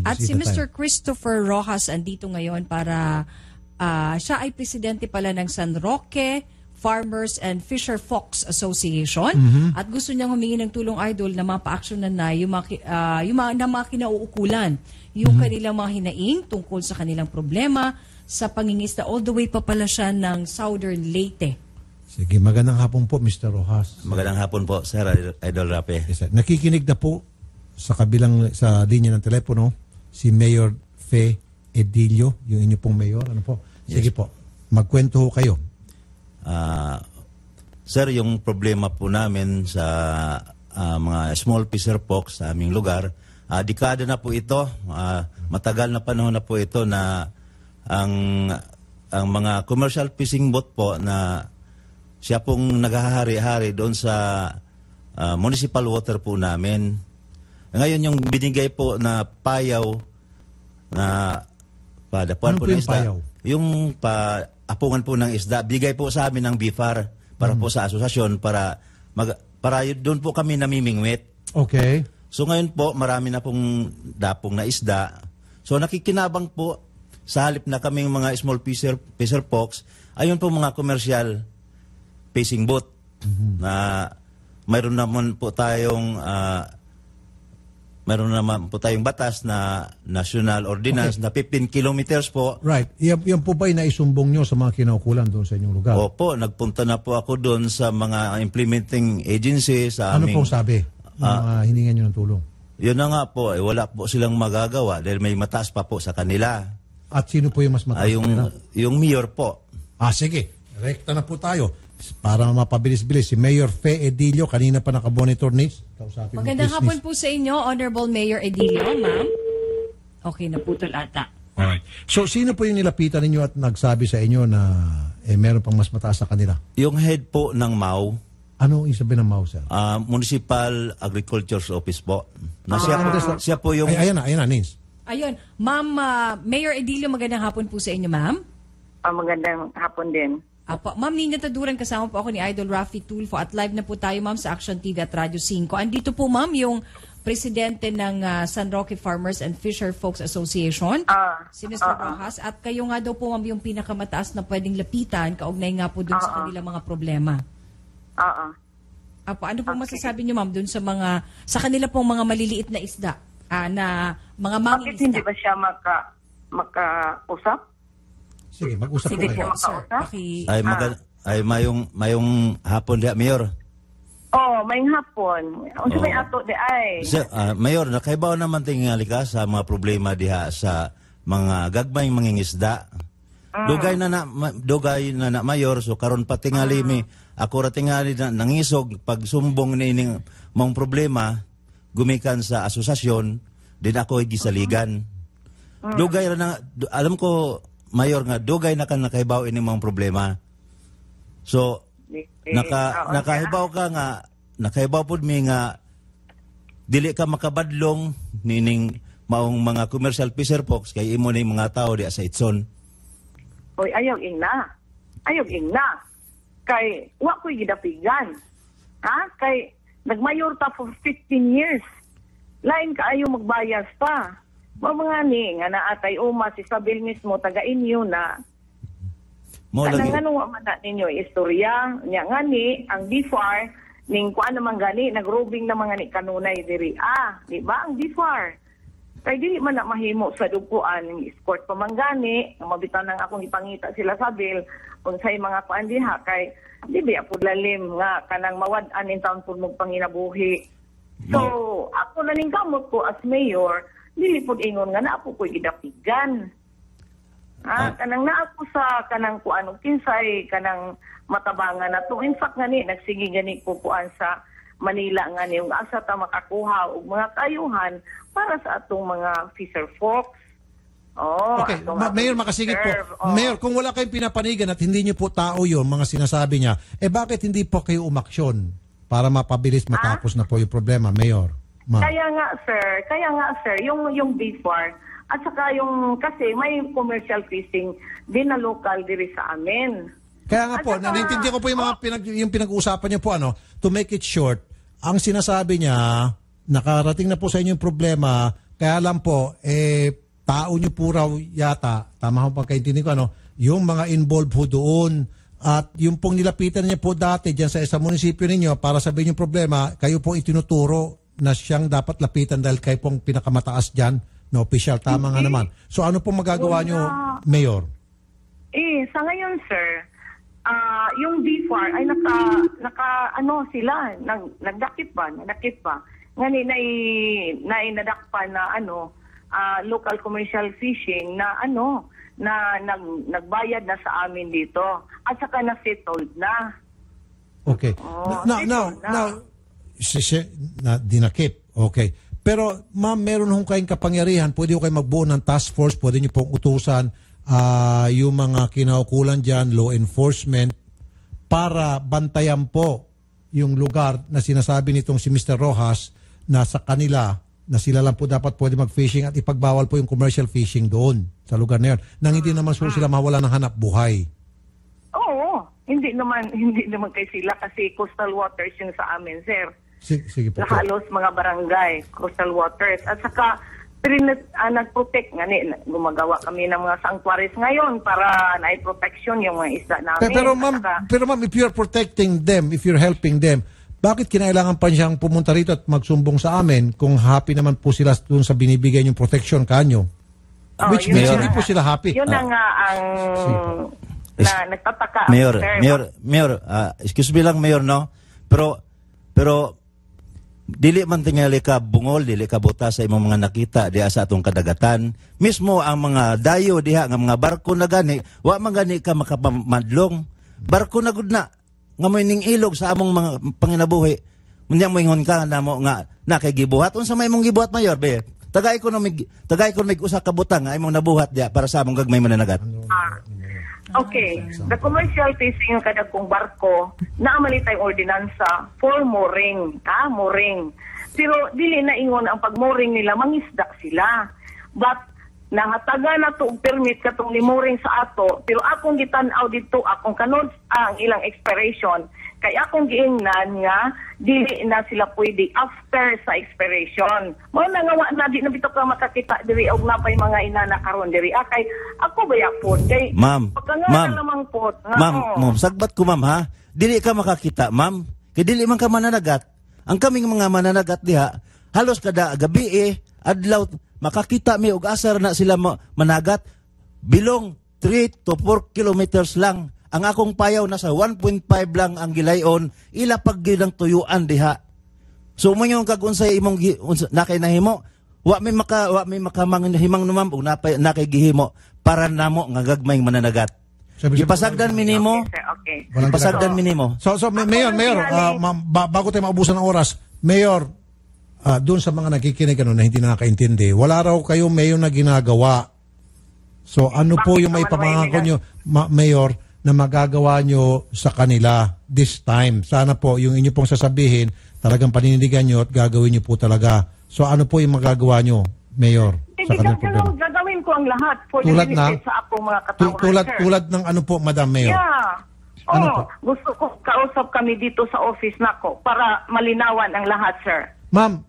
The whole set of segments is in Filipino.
At si Mr. Christopher Rojas andito ngayon para siya ay presidente pala ng San Roque Farmers and Fisher Folks Association at gusto niyang humingi ng tulong, Idol, na mapa-actionan na yung mga kinauukulan, yung kanilang mga hinaing tungkol sa kanilang problema sa pangingisda. All the way pa pala siya ng Southern Leyte. Sige, magandang hapon po, Mr. Rojas. Magandang hapon po, Sir Idol Rape. Yes, nakikinig na po sa linya ng telepono si Mayor Fe Edilio, yung inyo pong mayor. Ano po? Sige po, magkwento ho kayo. Sir, yung problema po namin sa mga small fisher folks sa aming lugar, dekada na po ito, matagal na panahon na po ito na ang mga commercial fishing boat po na siya pong naghahari-hari doon sa municipal water po namin. Ngayon yung binigay po na payaw na padapuan ano po ng isda, payaw? yung apungan po ng isda, bigay po sa amin ng BIFAR para po sa asosasyon para doon po kami namimingwit. Okay. So ngayon po, marami na pong dapong na isda. So nakikinabang po sa halip na kaming mga small fisher folks, ayun po mga commercial fishing boat na mayroon naman po tayong batas na national ordinance na 15 kilometers po. Right. Yan po ba naisumbong nyo sa mga kinaukulan doon sa inyong lugar? Opo, nagpunta na po ako doon sa mga implementing agencies. Ano pong sabi? Hiningan nyo ng tulong? Yun na nga po, wala po silang magagawa dahil may mataas pa po sa kanila. At sino po yung mas mataas sa kanila? Yung mayor po. Sige. Rekta na po tayo. Para mapabilis-bilis, si Mayor Fe Edilio, kanina pa naka-monitor needs. Magandang hapon po sa inyo, Honorable Mayor Edilio, ma'am. Okay, naputol ata. Alright. So, sino po yung nilapitan ninyo at nagsabi sa inyo na meron pang mas mataas sa kanila? Yung head po ng MAU. Ano yung sabi ng MAU, sir? Municipal Agriculture's Office po. Siya po yung... Ayan na, Nins. Ayun. Ma'am, Mayor Edilio, magandang hapon po sa inyo, ma'am. Magandang hapon din. Apo, Ma'am Nina Taduran, kasama po ako ni Idol Rafi Tulfo at live na po tayo, ma'am, sa Action TV at Radyo 5. Andito po, ma'am, yung presidente ng San Roque Farmers and Fisher Folks Association, si Mr. Rojas. At kayo nga daw po, ma'am, yung pinakamataas na pwedeng lapitan, kaugnay nga po dun sa kanilang mga problema. Apo, ano po masasabi niyo, ma'am, dun sa kanila pong mga maliliit na isda, na mga manging Bakit isda? hindi ba siya makausap? Sige, mag-usap po kayo. Sir. Mayong hapon diya, Mayor. May hapon. Unsa may ato di ay? Mayor, nakaibaw naman tingali ka sa mga problema diha sa mga gagmayng mangingisda. Dugay na Mayor, so karon pa tingali mi ako ra tingali na nangisog pagsumbong nining mong problema gumikan sa asosasyon din ako gisaligan. Dugay ra na alam ko, Mayor, nga dugay na kan nakaibaw ini mga problema. So nakaibaw pud mi nga dili ka makabadlong nining maong mga commercial fisher folks kay imo ni mga tao di sa Itson. Oy, ayaw ingna. Kay wa ko'y gidapigan. Kay nagmayor ta for 15 years. Lain ka ayaw magbayas pa. Mga ni nga naatay uma si Isabel mismo taga inyo na nga man na ninyo istorya nya nga ni ang BIFAR ning kuan naman gani nagrobing na mga ni kanunay diri di ba ang BIFAR kay dili man na mahimo sa dukuan ning escort pa man gani mabitaw nang akong ipangita sila Isabel unsay mga kuan diha kay di ba pud lalim nga kanang mawad-an in taon pud magpanginabuhi. So ako na ning kamot ko as mayor dili pod ingon nga naa po ko'y gidapigan. Kanang naa po sa kanang kuan kinsay kanang matabangan na to. In fact nga ni nagsige gani ko kuan sa Manila nga ni yung asa ta makakuha og mga kayuhan para sa atong mga fisher folks. Okay, Mayor, makasigit po. Mayor, kung wala kayong pinapanigan at hindi niyo po tao yun, mga sinasabi niya, bakit hindi po kayo umaksyon para mapabilis matapos na po yung problema, Mayor? Kaya nga sir, yung BIFAR at saka yung kasi may commercial fishing din na local diri sa amin. Kaya nga po, naintindihan ko po yung mga yung pinag-uusapan niyo po to make it short, ang sinasabi niya nakarating na po sa inyo yung problema Kaya lang po, tao nyo po raw yata, tama ko pagkaintindi ko, yung mga involved po doon, at yung pong nilapitan niya po dati dyan sa isang munisipyo ninyo para sabihin yung problema, kayo po itinuturo na siyang dapat lapitan dahil kayo pong pinakamataas dyan na official. Tama nga naman. So ano pong magagawa nyo, Mayor? Sa ngayon, sir, yung BFAR ay nagdakip pa. Ngani nadakpa na local commercial fishing na nagbayad na sa amin dito at saka na settled na. Okay. Now, dinakip. Okay. Pero ma'am, meron hong kayong kapangyarihan, pwede ko kayo magbuo ng task force, pwede nyo pong utusan yung mga kinaukulan dyan, law enforcement, para bantayan po yung lugar na sinasabi nitong si Mr. Rojas na sa kanila, na sila lang po dapat pwede mag-fishing at ipagbawal po yung commercial fishing doon sa lugar na yun. Nang hindi naman sila mawala ng hanap buhay. Oo. Hindi naman kay sila kasi coastal waters yung sa amin, sir. Sige po. Halos mga barangay, coastal waters. At saka, nag-protect nga gumagawa kami ng mga sanctuaries ngayon para na-protection yung mga isda namin. Pero ma'am, if you're protecting them, if you're helping them, bakit kinailangan pa siyang pumunta rito at magsumbong sa amin kung happy naman po sila dun sa binibigay yung protection kanyo? Which means hindi po sila happy. Yun na nga ang nagtataka. Mayor, excuse me lang, Mayor, no? Pero dili man tingali ka bungol, dili ka buta sa imong mga nakita diha sa atong kadagatan. Mismo ang mga dayo diha nga mga barko na gani, wa man gani ka makapamadlong. Barko na gud na nga may ning ilog sa among mga panginabuhi. Unya moingon ka namo nga kay gibuhat unsa may imong gibuhat, Mayor, be? Tagay ko usa ka butang nga imong nabuhat diha para sa among gagmay mananagat. Okay, the commercial fishing kada kong barko naamali tayong ordinansa for mooring, mooring. Pero dili na ingon ang pagmooring nila, mangisda sila. But nahataga na to permit katong limuring sa ato, pero akong gitan-aw dito, akong kanod ang ilang expiration, kay akong giingnan nga dili na sila pwede after sa expiration. Mo na nga na di na bitaw ka makakita diri og napay mga inana karon diri. Kay ako bayapon kay Ma'am, sagbat ko ma'am ha. Dili ka makakita, ma'am. Kay dili man ka mananagat. Ang kaming mga mananagat diha, halos kada gabi adlaw makakita mi og asar na sila managat. Bilong 3 to 4 kilometers lang. Ang akong payaw nasa 1.5 lang ang gilayon, ila pag gilang tuyuan diha. So mo yung kagunsay imong nakay nahimo, wa may makamangihimang numam og nakay gihimo para namo nga gagmayng mananagat. Ipasagdan minimo. Okay. Ipasagdan minimo. So Mayor, bago tayo maubusan ng oras, Mayor, doon sa mga nakikinig na hindi nakakaintindi, wala raw kayo Mayor na ginagawa. So ano po yung may pamangako nyo, Mayor, na magagawa nyo sa kanila this time? Sana po yung inyo pong sasabihin, talagang paninindigan nyo at gagawin nyo po talaga. So ano po yung magagawa nyo, Mayor? Sa kanilang problema? Gagawin ko ang lahat for tulad the benefit sa akong mga katawan. Tulad ng ano po, Madam Mayor? Yeah. Ano po? Gusto ko kausap kami dito sa office nako para malinawan ang lahat, sir. Ma'am,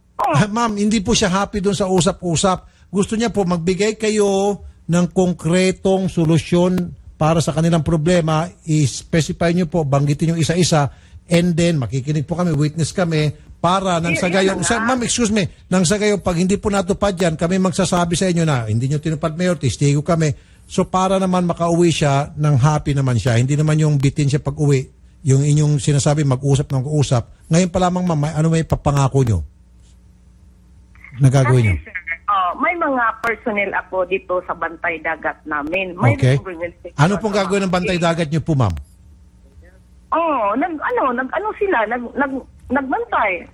ma'am, hindi po siya happy doon sa usap-usap. Gusto niya po magbigay kayo ng konkretong solusyon para sa kanilang problema. I-specify nyo po, banggitin nyo isa-isa, and then makikinig po kami, witness kami, para nang sa gayon, ma'am, excuse me, nang sa gayon, pag hindi po natupad yan, kami magsasabi sa inyo na hindi nyo tinupad, Mayor, testigo kami. So para naman makauwi siya, nang happy naman siya, hindi naman yung bitin siya pag-uwi, yung inyong sinasabi, mag-usap ng usap. Ngayon pa lamang, ma'am, ano may papangako nyo? Nagagawin nyo? May mga personnel ako dito sa bantay dagat namin. Okay. Ano pong gagawin ng bantay dagat nyo po, ma'am? Nagbantay.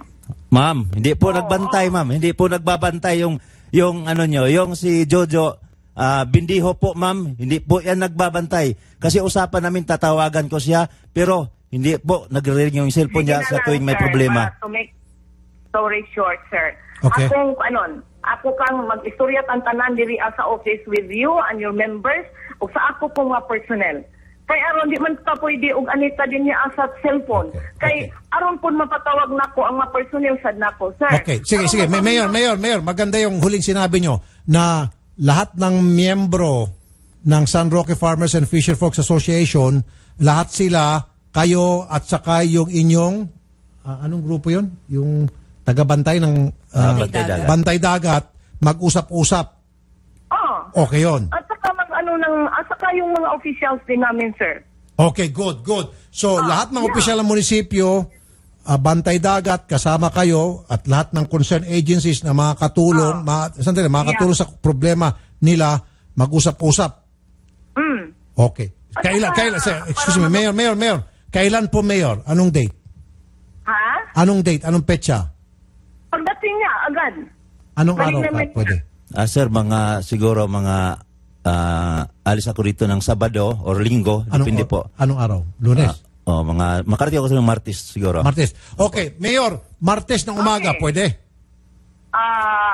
Ma'am, hindi po nagbantay, ma'am. Hindi po nagbabantay yung ano nyo, yung si Jojo Bindiho po, ma'am. Hindi po yan nagbabantay. Kasi usapan namin, tatawagan ko siya, pero hindi po nagre-ring yung cellphone niya sa tuwing may problema. To make story short, sir. Okay. Ako kang mag-istorya tantanan diri sa office with you and your members o sa ako pong mga personnel. Kay aron di man ta pwede og anita din niya sa cellphone. Kay aron pud mapatawag nako ang mga personnel sad nako, sir. Okay, sige. Mayor, maganda yung huling sinabi nyo na lahat ng miyembro ng San Roque Farmers and Fisher Folks Association, lahat sila, kayo at saka yung inyong, anong grupo yun? Yung tagabantay ng Bantay Dagat, mag-usap-usap. Okay yun. At saka saka yung mga officials din namin, sir. Okay, good. So, lahat ng opisyal ng munisipyo, Bantay Dagat, kasama kayo, at lahat ng concerned agencies na makakatulong, makakatulong sa problema nila, mag-usap-usap. Okay. Kailan, sir, excuse me, Mayor, kailan po, Mayor? Anong date? Ha? Anong date? Anong petsa? Pagdating niya, agad. Anong araw ka? Pwede. Sir, siguro mga alis ako dito ng Sabado or Linggo, depende po. Anong araw? Lunes? Makarating ako sa Martes siguro. Martes. Okay, Mayor, Martes ng umaga, pwede?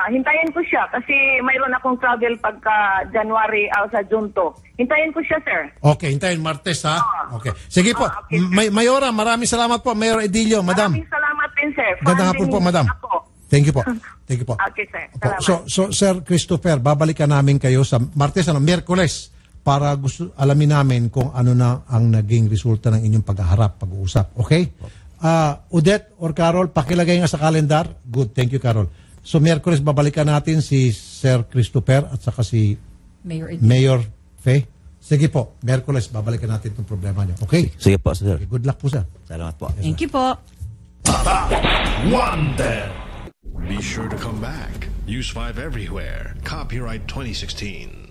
Hintayin ko siya kasi mayroon akong travel pagka January sa June 2. Hintayin ko siya, sir. Okay, hintayin Martes, ha? Okay. Sige po. Okay, Mayora, maraming salamat po, Mayor Edilio, Madam. Maraming salamat din, sir. Gandang hapon po, Madam. Thank you po. Okay, sir. Salamat. So, Sir Christopher, babalikan namin kayo sa Martes, Miyerkules, para alamin namin kung ano na ang naging resulta ng inyong paghaharap, pag-uusap. Okay? Odette or Carol, pakilagay nga sa kalendar. Good. Thank you, Carol. So, Miyerkules, babalikan natin si Sir Christopher at saka si Mayor Faye. Sige po, Miyerkules, babalikan natin itong problema niyo. Okay? Sige po, sir. Okay, good luck po, sir. Salamat po. Thank you po. Wanted. Be sure to come back. Use 5 everywhere. Copyright 2016.